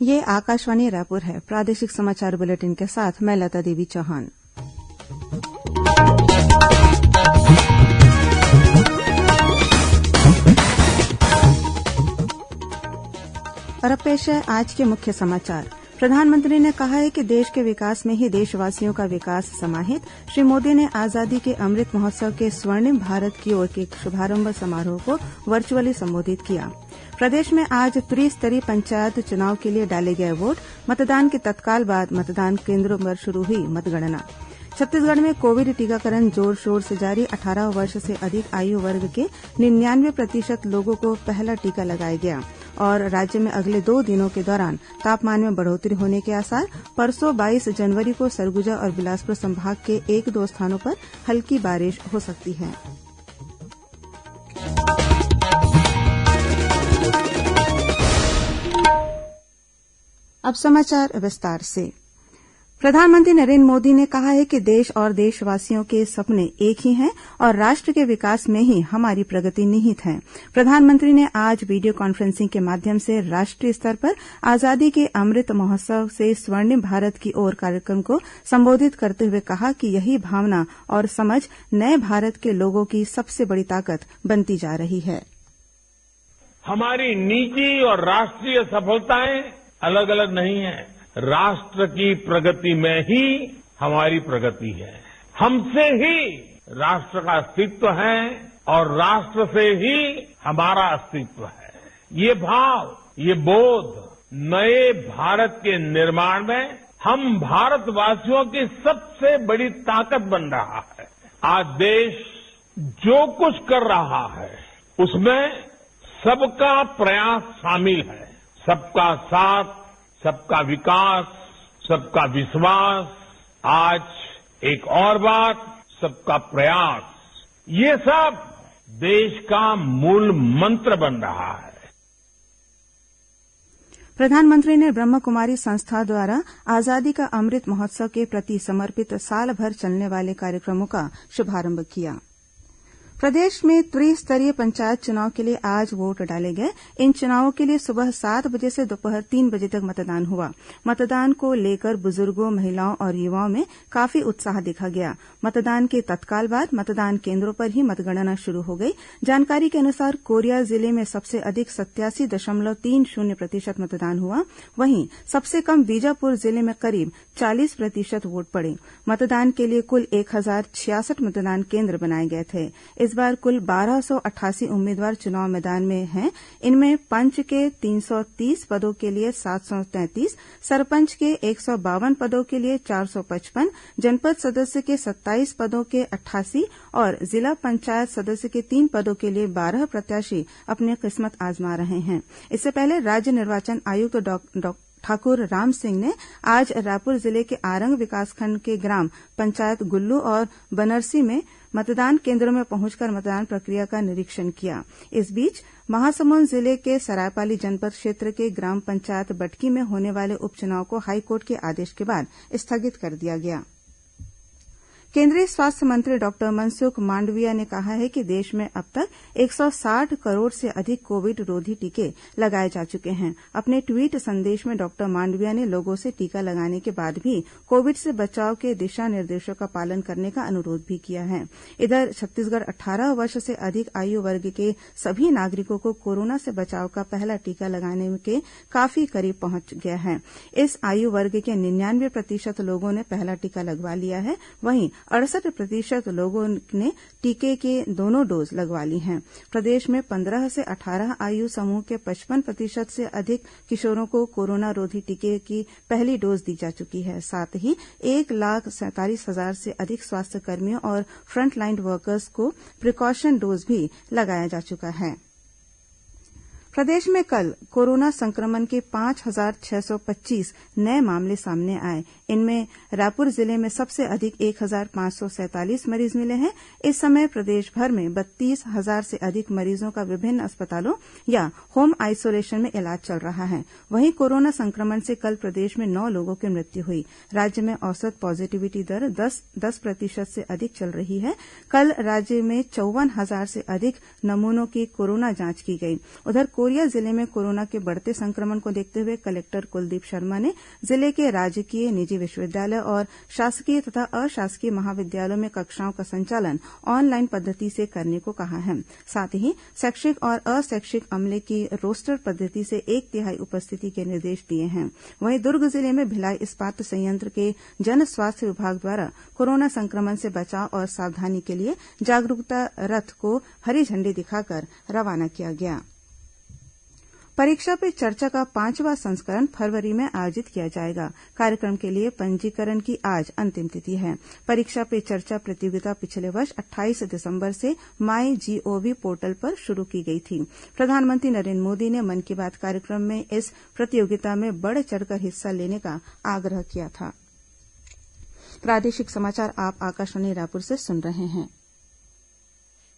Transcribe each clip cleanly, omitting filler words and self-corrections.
ये आकाशवाणी रायपुर है। प्रादेशिक समाचार बुलेटिन के साथ मैं लता देवी चौहान। और अब पेश है आज के मुख्य समाचार। प्रधानमंत्री ने कहा है कि देश के विकास में ही देशवासियों का विकास समाहित। श्री मोदी ने आजादी के अमृत महोत्सव के स्वर्णिम भारत की ओर के शुभारंभ समारोह को वर्चुअली संबोधित किया। प्रदेश में आज त्रिस्तरीय पंचायत चुनाव के लिए डाले गए वोट। मतदान के तत्काल बाद मतदान केंद्रों पर शुरू हुई मतगणना। छत्तीसगढ़ में कोविड टीकाकरण जोर शोर से जारी। 18 वर्ष से अधिक आयु वर्ग के 99% लोगों को पहला टीका लगाया गया। और राज्य में अगले 2 दिनों के दौरान तापमान में बढ़ोतरी होने के आसार। परसों 22 जनवरी को सरगुजा और बिलासपुर संभाग के 1-2 स्थानों पर हल्की बारिश हो सकती है। अब समाचार विस्तार से। प्रधानमंत्री नरेन्द्र मोदी ने कहा है कि देश और देशवासियों के सपने एक ही हैं और राष्ट्र के विकास में ही हमारी प्रगति निहित है। प्रधानमंत्री ने आज वीडियो कॉन्फ्रेंसिंग के माध्यम से राष्ट्रीय स्तर पर आजादी के अमृत महोत्सव से स्वर्णिम भारत की ओर कार्यक्रम को संबोधित करते हुए कहा कि यही भावना और समझ नए भारत के लोगों की सबसे बड़ी ताकत बनती जा रही है। हमारी निजी और राष्ट्रीय सफलताएं अलग अलग नहीं है। राष्ट्र की प्रगति में ही हमारी प्रगति है। हमसे ही राष्ट्र का अस्तित्व है और राष्ट्र से ही हमारा अस्तित्व है। ये भाव, ये बोध नए भारत के निर्माण में हम भारतवासियों की सबसे बड़ी ताकत बन रहा है। आज देश जो कुछ कर रहा है उसमें सबका प्रयास शामिल है। सबका साथ, सबका विकास, सबका विश्वास। आज एक और बात, सबका प्रयास। ये सब देश का मूल मंत्र बन रहा है। प्रधानमंत्री ने ब्रह्म कुमारी संस्था द्वारा आजादी का अमृत महोत्सव के प्रति समर्पित साल भर चलने वाले कार्यक्रमों का शुभारंभ किया। प्रदेश में त्रिस्तरीय पंचायत चुनाव के लिए आज वोट डाले गए। इन चुनावों के लिए सुबह 7 बजे से दोपहर 3 बजे तक मतदान हुआ। मतदान को लेकर बुजुर्गों, महिलाओं और युवाओं में काफी उत्साह देखा गया। मतदान के तत्काल बाद मतदान केंद्रों पर ही मतगणना शुरू हो गई। जानकारी के अनुसार कोरिया जिले में सबसे अधिक 87.30% मतदान हुआ। वहीं सबसे कम बीजापुर जिले में करीब 40% वोट पड़े। मतदान के लिए कुल 1066 मतदान केंद्र बनाए गए थे। इस बार कुल 1288 उम्मीदवार चुनाव मैदान में हैं। इनमें पंच के 330 पदों के लिए 733, सरपंच के 152 पदों के लिए 455, जनपद सदस्य के 27 पदों के 88 और जिला पंचायत सदस्य के 3 पदों के लिए 12 प्रत्याशी अपनी किस्मत आजमा रहे हैं। इससे पहले राज्य निर्वाचन आयुक्त डॉ ठाकुर राम सिंह ने आज रायपुर जिले के आरंग विकासखंड के ग्राम पंचायत गुल्लू और बनरसी में मतदान केंद्रों में पहुंचकर मतदान प्रक्रिया का निरीक्षण किया। इस बीच महासमुंद जिले के सरायपाली जनपद क्षेत्र के ग्राम पंचायत बटकी में होने वाले उपचुनाव को हाईकोर्ट के आदेश के बाद स्थगित कर दिया गया। केंद्रीय स्वास्थ्य मंत्री डॉक्टर मनसुख मांडविया ने कहा है कि देश में अब तक 160 करोड़ से अधिक कोविड रोधी टीके लगाए जा चुके हैं। अपने ट्वीट संदेश में डॉक्टर मांडविया ने लोगों से टीका लगाने के बाद भी कोविड से बचाव के दिशा निर्देशों का पालन करने का अनुरोध भी किया है। इधर छत्तीसगढ़ 18 वर्ष से अधिक आयु वर्ग के सभी नागरिकों को कोरोना से बचाव का पहला टीका लगाने के काफी करीब पहुंच गया है। इस आयु वर्ग के 99% लोगों ने पहला टीका लगवा लिया है। वहीं 68% लोगों ने टीके के दोनों डोज लगवा ली हैं। प्रदेश में 15 से 18 आयु समूह के 55% से अधिक किशोरों को कोरोना रोधी टीके की पहली डोज दी जा चुकी है। साथ ही 1,47,000 से अधिक स्वास्थ्यकर्मियों और फ्रंटलाइन वर्कर्स को प्रिकॉशन डोज भी लगाया जा चुका है। प्रदेश में कल कोरोना संक्रमण के 5,625 नए मामले सामने आए। इनमें रायपुर जिले में सबसे अधिक 1,547 मरीज मिले हैं। इस समय प्रदेश भर में 32,000 से अधिक मरीजों का विभिन्न अस्पतालों या होम आइसोलेशन में इलाज चल रहा है। वहीं कोरोना संक्रमण से कल प्रदेश में 9 लोगों की मृत्यु हुई। राज्य में औसत पॉजिटिविटी दर 10% से अधिक चल रही है। कल राज्य में 54,000 से अधिक नमूनों की कोरोना जांच की गई। उधर कोरिया जिले में कोरोना के बढ़ते संक्रमण को देखते हुए कलेक्टर कुलदीप शर्मा ने जिले के राजकीय, निजी विश्वविद्यालय और शासकीय तथा अशासकीय महाविद्यालयों में कक्षाओं का संचालन ऑनलाइन पद्धति से करने को कहा है। साथ ही शैक्षिक और अशैक्षिक अमले की रोस्टर पद्धति से 1/3 उपस्थिति के निर्देश दिए हैं। वहीं दुर्ग जिले में भिलाई इस्पात संयंत्र के जन स्वास्थ्य विभाग द्वारा कोरोना संक्रमण से बचाव और सावधानी के लिए जागरूकता रथ को हरी झंडी दिखाकर रवाना किया गया। परीक्षा पे चर्चा का 5वां संस्करण फरवरी में आयोजित किया जाएगा। कार्यक्रम के लिए पंजीकरण की आज अंतिम तिथि है। परीक्षा पे चर्चा प्रतियोगिता पिछले वर्ष 28 दिसंबर से माई जीओवी पोर्टल पर शुरू की गई थी। प्रधानमंत्री नरेंद्र मोदी ने मन की बात कार्यक्रम में इस प्रतियोगिता में बढ़ चढ़कर हिस्सा लेने का आग्रह किया था। प्रादेशिक समाचार आप आकाशवाणी रायपुर से सुन रहे हैं।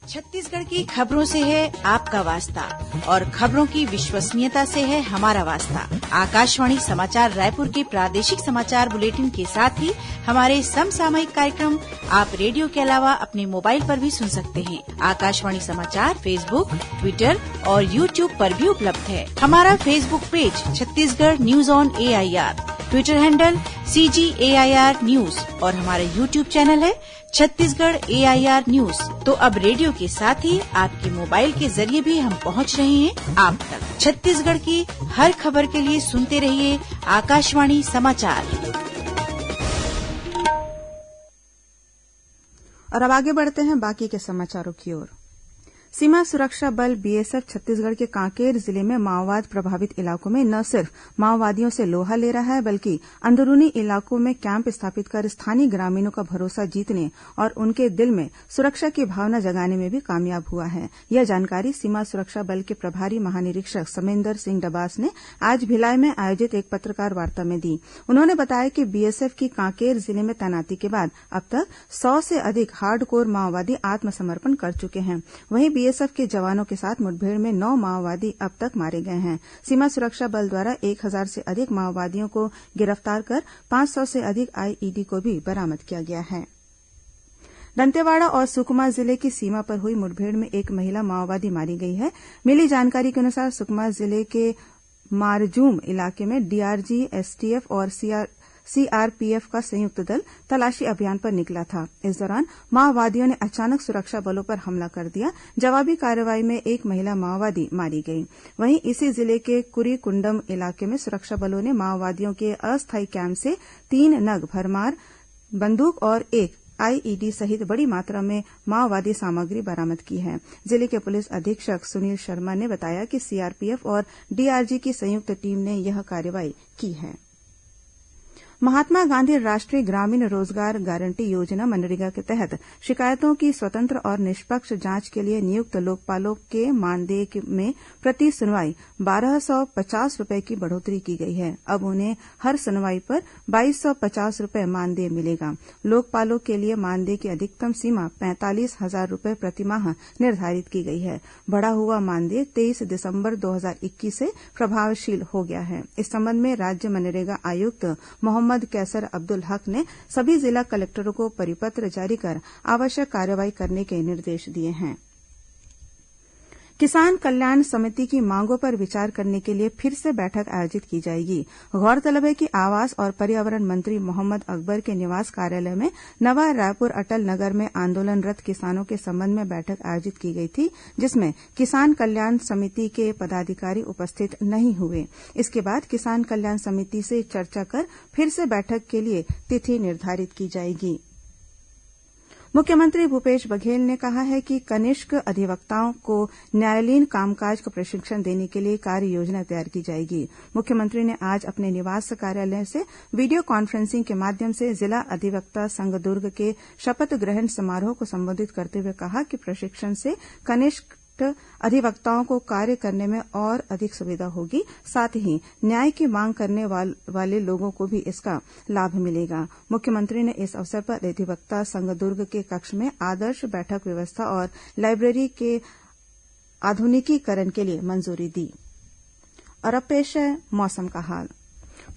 छत्तीसगढ़ की खबरों से है आपका वास्ता और खबरों की विश्वसनीयता से है हमारा वास्ता। आकाशवाणी समाचार रायपुर के प्रादेशिक समाचार बुलेटिन के साथ ही हमारे समसामयिक कार्यक्रम आप रेडियो के अलावा अपने मोबाइल पर भी सुन सकते हैं। आकाशवाणी समाचार फेसबुक, ट्विटर और यूट्यूब पर भी उपलब्ध है। हमारा Facebook page Chhattisgarh news on AIR, Twitter handle CGAIR news और हमारा यूट्यूब चैनल है छत्तीसगढ़ AIR न्यूज। तो अब रेडियो के साथ ही आपके मोबाइल के जरिए भी हम पहुंच रहे हैं आप तक। छत्तीसगढ़ की हर खबर के लिए सुनते रहिए आकाशवाणी समाचार। और अब आगे बढ़ते हैं बाकी के समाचारों की ओर। सीमा सुरक्षा बल BSF छत्तीसगढ़ के कांकेर जिले में माओवाद प्रभावित इलाकों में न सिर्फ माओवादियों से लोहा ले रहा है, बल्कि अंदरूनी इलाकों में कैंप स्थापित कर स्थानीय ग्रामीणों का भरोसा जीतने और उनके दिल में सुरक्षा की भावना जगाने में भी कामयाब हुआ है। यह जानकारी सीमा सुरक्षा बल के प्रभारी महानिरीक्षक समेंदर सिंह डबास ने आज भिलाई में आयोजित एक पत्रकार वार्ता में दी। उन्होंने बताया कि BSF की कांकेर जिले में तैनाती के बाद अब तक 100 से अधिक हार्डकोर माओवादी आत्मसमर्पण कर चुके हैं। वहीं BSF के जवानों के साथ मुठभेड़ में 9 माओवादी अब तक मारे गए हैं। सीमा सुरक्षा बल द्वारा 1000 से अधिक माओवादियों को गिरफ्तार कर 500 से अधिक IED को भी बरामद किया गया है। दंतेवाड़ा और सुकमा जिले की सीमा पर हुई मुठभेड़ में एक महिला माओवादी मारी गई है। मिली जानकारी के अनुसार सुकमा जिले के मारजूम इलाके में DRG, STF और CRPF का संयुक्त दल तलाशी अभियान पर निकला था। इस दौरान माओवादियों ने अचानक सुरक्षा बलों पर हमला कर दिया। जवाबी कार्रवाई में एक महिला माओवादी मारी गई। वहीं इसी जिले के कुरीकुंडम इलाके में सुरक्षा बलों ने माओवादियों के अस्थायी कैंप से 3 नग भरमार बंदूक और एक IED सहित बड़ी मात्रा में माओवादी सामग्री बरामद की है। जिले के पुलिस अधीक्षक सुनील शर्मा ने बताया कि CRPF और DRG की संयुक्त टीम ने यह कार्रवाई की है। महात्मा गांधी राष्ट्रीय ग्रामीण रोजगार गारंटी योजना मनरेगा के तहत शिकायतों की स्वतंत्र और निष्पक्ष जांच के लिए नियुक्त लोकपालों के मानदेय में प्रति सुनवाई 1250 रुपये की बढ़ोतरी की गई है। अब उन्हें हर सुनवाई पर 2250 रुपये मानदेय मिलेगा। लोकपालों के लिए मानदेय की अधिकतम सीमा 45,000 रुपये प्रतिमाह निर्धारित की गई है। बढ़ा हुआ मानदेय 23 दिसंबर 2021 से प्रभावशील हो गया है। इस संबंध में राज्य मनरेगा आयुक्त मोहम्मद कैसर अब्दुल हक ने सभी जिला कलेक्टरों को परिपत्र जारी कर आवश्यक कार्रवाई करने के निर्देश दिए हैं। किसान कल्याण समिति की मांगों पर विचार करने के लिए फिर से बैठक आयोजित की जाएगी। गौरतलब है कि आवास और पर्यावरण मंत्री मोहम्मद अकबर के निवास कार्यालय में नवा रायपुर अटल नगर में आंदोलनरत किसानों के संबंध में बैठक आयोजित की गई थी, जिसमें किसान कल्याण समिति के पदाधिकारी उपस्थित नहीं हुए। इसके बाद किसान कल्याण समिति से चर्चा कर फिर से बैठक के लिए तिथि निर्धारित की जाएगी। मुख्यमंत्री भूपेश बघेल ने कहा है कि कनिष्क अधिवक्ताओं को न्यायालयीन कामकाज का प्रशिक्षण देने के लिए कार्ययोजना तैयार की जाएगी। मुख्यमंत्री ने आज अपने निवास कार्यालय से वीडियो कॉन्फ्रेंसिंग के माध्यम से जिला अधिवक्ता संघ दुर्ग के शपथ ग्रहण समारोह को संबोधित करते हुए कहा कि प्रशिक्षण से कनिष्क अधिवक्ताओं को कार्य करने में और अधिक सुविधा होगी। साथ ही न्याय की मांग करने वाले लोगों को भी इसका लाभ मिलेगा। मुख्यमंत्री ने इस अवसर पर अधिवक्ता संघ दुर्ग के कक्ष में आदर्श बैठक व्यवस्था और लाइब्रेरी के आधुनिकीकरण के लिए मंजूरी दी। और अब पेश है मौसम का हाल।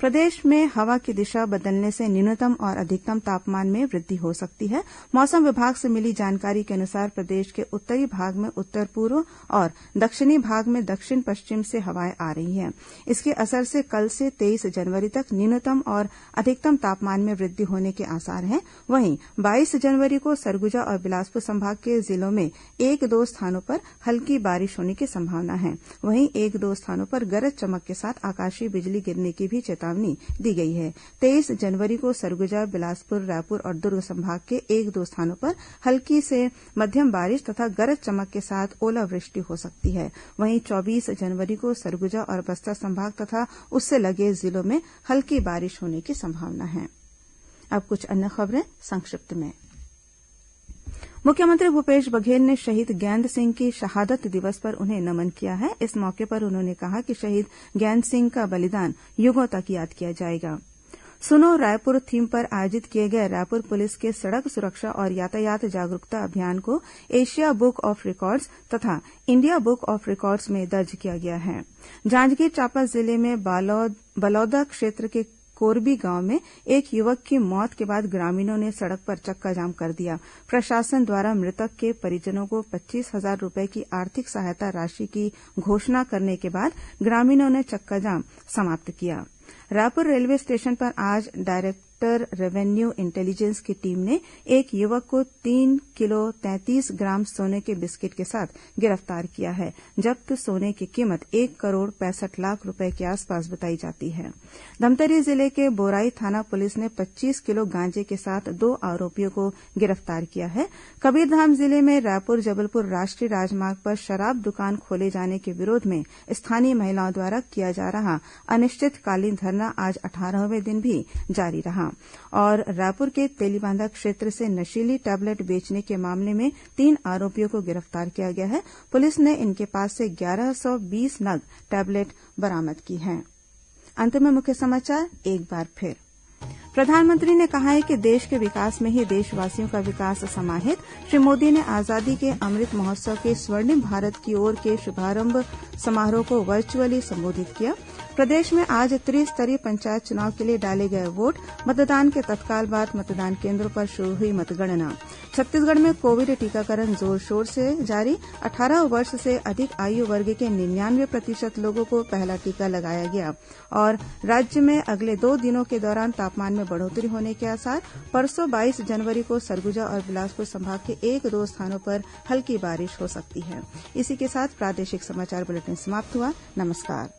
प्रदेश में हवा की दिशा बदलने से न्यूनतम और अधिकतम तापमान में वृद्धि हो सकती है। मौसम विभाग से मिली जानकारी के अनुसार प्रदेश के उत्तरी भाग में उत्तर पूर्व और दक्षिणी भाग में दक्षिण पश्चिम से हवाएं आ रही हैं। इसके असर से कल से 23 जनवरी तक न्यूनतम और अधिकतम तापमान में वृद्धि होने के आसार हैं। वहीं 22 जनवरी को सरगुजा और बिलासपुर संभाग के जिलों में 1-2 स्थानों पर हल्की बारिश होने की संभावना है। वहीं 1-2 स्थानों पर गरज चमक के साथ आकाशीय बिजली गिरने की भी चेतावनी दी गई है। 23 जनवरी को सरगुजा, बिलासपुर, रायपुर और दुर्ग संभाग के 1-2 स्थानों पर हल्की से मध्यम बारिश तथा गरज चमक के साथ ओलावृष्टि हो सकती है। वहीं 24 जनवरी को सरगुजा और बस्तर संभाग तथा उससे लगे जिलों में हल्की बारिश होने की संभावना है। अब कुछ अन्य खबरें संक्षिप्त में। मुख्यमंत्री भूपेश बघेल ने शहीद गैंद सिंह की शहादत दिवस पर उन्हें नमन किया है। इस मौके पर उन्होंने कहा कि शहीद गैंद सिंह का बलिदान युगों तक याद किया जाएगा। सुनो रायपुर थीम पर आयोजित किए गए रायपुर पुलिस के सड़क सुरक्षा और यातायात जागरूकता अभियान को एशिया बुक ऑफ रिकॉर्ड्स तथा इंडिया बुक ऑफ रिकॉर्ड्स में दर्ज किया गया है। जांजगीर चांपा जिले में बलौदा क्षेत्र के कोरबी गांव में एक युवक की मौत के बाद ग्रामीणों ने सड़क पर चक्काजाम कर दिया। प्रशासन द्वारा मृतक के परिजनों को 25,000 रूपये की आर्थिक सहायता राशि की घोषणा करने के बाद ग्रामीणों ने चक्काजाम समाप्त किया। रायपुर रेलवे स्टेशन पर आज डायरेक्टर रेवेन्यू इंटेलिजेंस की टीम ने एक युवक को 3 किलो 33 ग्राम सोने के बिस्किट के साथ गिरफ्तार किया है। जब्त सोने की कीमत 1 करोड़ 65 लाख रुपए के आसपास बताई जाती है। धमतरी जिले के बोराई थाना पुलिस ने 25 किलो गांजे के साथ 2 आरोपियों को गिरफ्तार किया है। कबीरधाम जिले में रायपुर जबलपुर राष्ट्रीय राजमार्ग पर शराब दुकान खोले जाने के विरोध में स्थानीय महिलाओं द्वारा किया जा रहा अनिश्चितकालीन धरना आज 18वें दिन भी जारी रहा। और रायपुर के तेलीबांधा क्षेत्र से नशीली टैबलेट बेचने के मामले में 3 आरोपियों को गिरफ्तार किया गया है। पुलिस ने इनके पास से 1120 नग टैबलेट बरामद की हैं। अंत में मुख्य समाचार एक बार फिर। प्रधानमंत्री ने कहा है कि देश के विकास में ही देशवासियों का विकास समाहित। श्री मोदी ने आजादी के अमृत महोत्सव के स्वर्णिम भारत की ओर के शुभारंभ समारोह को वर्चुअली संबोधित किया। प्रदेश में आज त्रिस्तरीय पंचायत चुनाव के लिए डाले गए वोट। मतदान के तत्काल बाद मतदान केंद्रों पर शुरू हुई मतगणना। छत्तीसगढ़ में कोविड टीकाकरण जोर शोर से जारी। 18 वर्ष से अधिक आयु वर्ग के 99% लोगों को पहला टीका लगाया गया। और राज्य में अगले 2 दिनों के दौरान तापमान में बढ़ोतरी होने के आसार। परसों 22 जनवरी को सरगुजा और बिलासपुर संभाग के 1-2 स्थानों पर हल्की बारिश हो सकती है। इसी के साथ प्रादेशिक समाचार बुलेटिन समाप्त हुआ। नमस्कार।